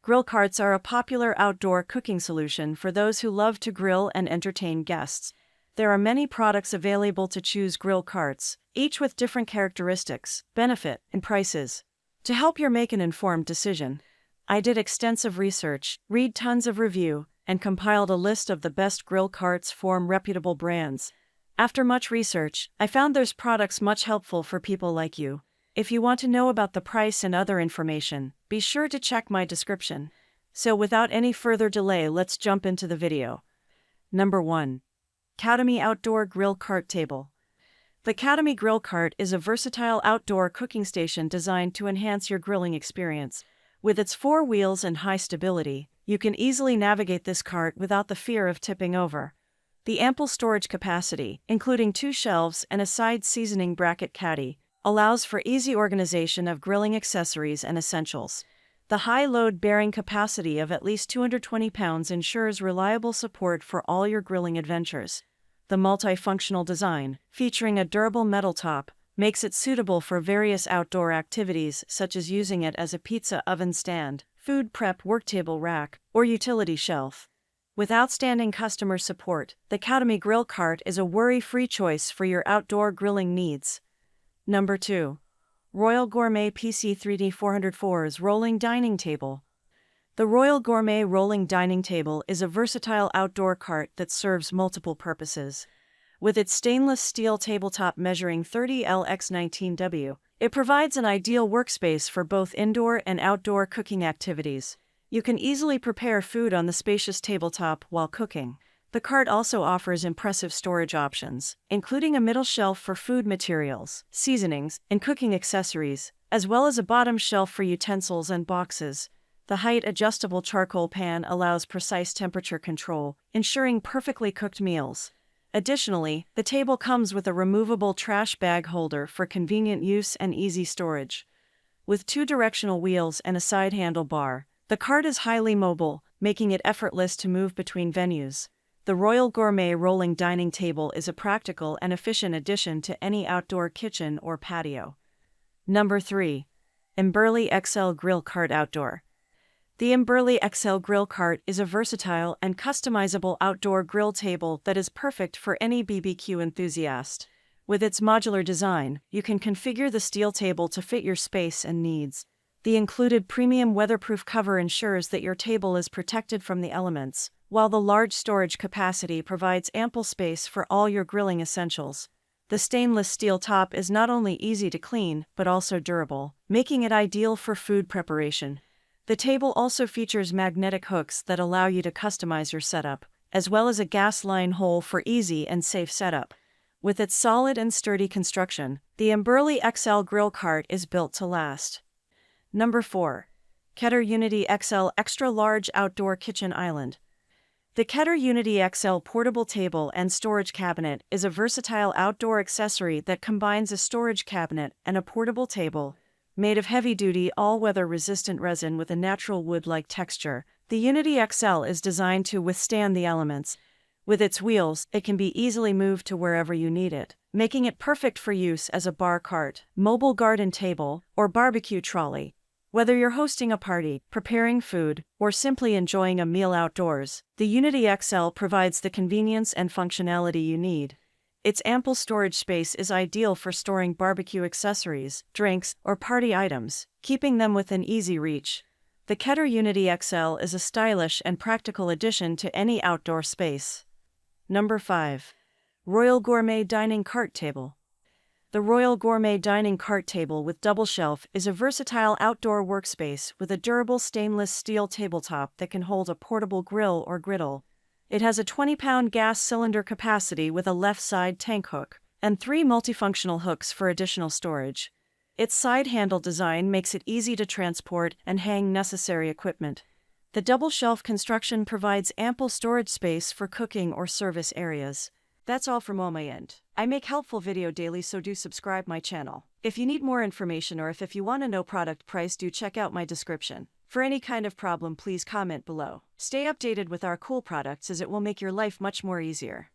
Grill carts are a popular outdoor cooking solution for those who love to grill and entertain guests. There are many products available to choose grill carts, each with different characteristics, benefit, and prices. To help you make an informed decision, I did extensive research, read tons of review, and compiled a list of the best grill carts from reputable brands. After much research, I found there's products much helpful for people like you. If you want to know about the price and other information, be sure to check my description. So without any further delay, let's jump into the video. Number 1. Cademy Outdoor Grill Cart Table. The Cademy Grill Cart is a versatile outdoor cooking station designed to enhance your grilling experience. With its 4 wheels and high stability, you can easily navigate this cart without the fear of tipping over. The ample storage capacity, including 2 shelves and a side seasoning bracket caddy, allows for easy organization of grilling accessories and essentials. The high load-bearing capacity of at least 220 pounds ensures reliable support for all your grilling adventures. The multifunctional design, featuring a durable metal top, makes it suitable for various outdoor activities such as using it as a pizza oven stand, food prep worktable rack, or utility shelf. With outstanding customer support, the Cademy Grill Cart is a worry-free choice for your outdoor grilling needs. Number 2. Royal Gourmet PC3D44S Rolling Dining Table. The Royal Gourmet Rolling Dining Table is a versatile outdoor cart that serves multiple purposes. With its stainless steel tabletop measuring 30L x 19W, it provides an ideal workspace for both indoor and outdoor cooking activities. You can easily prepare food on the spacious tabletop while cooking. The cart also offers impressive storage options, including a middle shelf for food materials, seasonings, and cooking accessories, as well as a bottom shelf for utensils and boxes. The height-adjustable charcoal pan allows precise temperature control, ensuring perfectly cooked meals. Additionally, the table comes with a removable trash bag holder for convenient use and easy storage. With 2 directional wheels and a side handlebar, the cart is highly mobile, making it effortless to move between venues. The Royal Gourmet Rolling Dining Table is a practical and efficient addition to any outdoor kitchen or patio. Number 3. Urly XL Grill Cart Outdoor. The Urly XL Grill Cart is a versatile and customizable outdoor grill table that is perfect for any BBQ enthusiast. With its modular design, you can configure the steel table to fit your space and needs. The included premium weatherproof cover ensures that your table is protected from the elements, while the large storage capacity provides ample space for all your grilling essentials. The stainless steel top is not only easy to clean, but also durable, making it ideal for food preparation. The table also features magnetic hooks that allow you to customize your setup, as well as a gas line hole for easy and safe setup. With its solid and sturdy construction, the Urly XL Grill Cart is built to last. Number 4. Ker Unity XL Extra Large Outdoor Kitchen Island. The Ker Unity XL portable table and storage cabinet is a versatile outdoor accessory that combines a storage cabinet and a portable table. Made of heavy-duty, all-weather resistant resin with a natural wood-like texture, the Unity XL is designed to withstand the elements. With its wheels, it can be easily moved to wherever you need it, making it perfect for use as a bar cart, mobile garden table, or barbecue trolley. Whether you're hosting a party, preparing food, or simply enjoying a meal outdoors, the Unity XL provides the convenience and functionality you need. Its ample storage space is ideal for storing barbecue accessories, drinks, or party items, keeping them within easy reach. The Ker Unity XL is a stylish and practical addition to any outdoor space. Number 5. Royal Gourmet Dining Cart Table. The Royal Gourmet Dining Cart Table with double shelf is a versatile outdoor workspace with a durable stainless steel tabletop that can hold a portable grill or griddle. It has a 20-pound gas cylinder capacity with a left side tank hook, and 3 multifunctional hooks for additional storage. Its side handle design makes it easy to transport and hang necessary equipment. The double shelf construction provides ample storage space for cooking or service areas. That's all from my end. I make helpful video daily, so do subscribe my channel. If you need more information or if you want to know product price, do check out my description. For any kind of problem, please comment below. Stay updated with our cool products as it will make your life much more easier.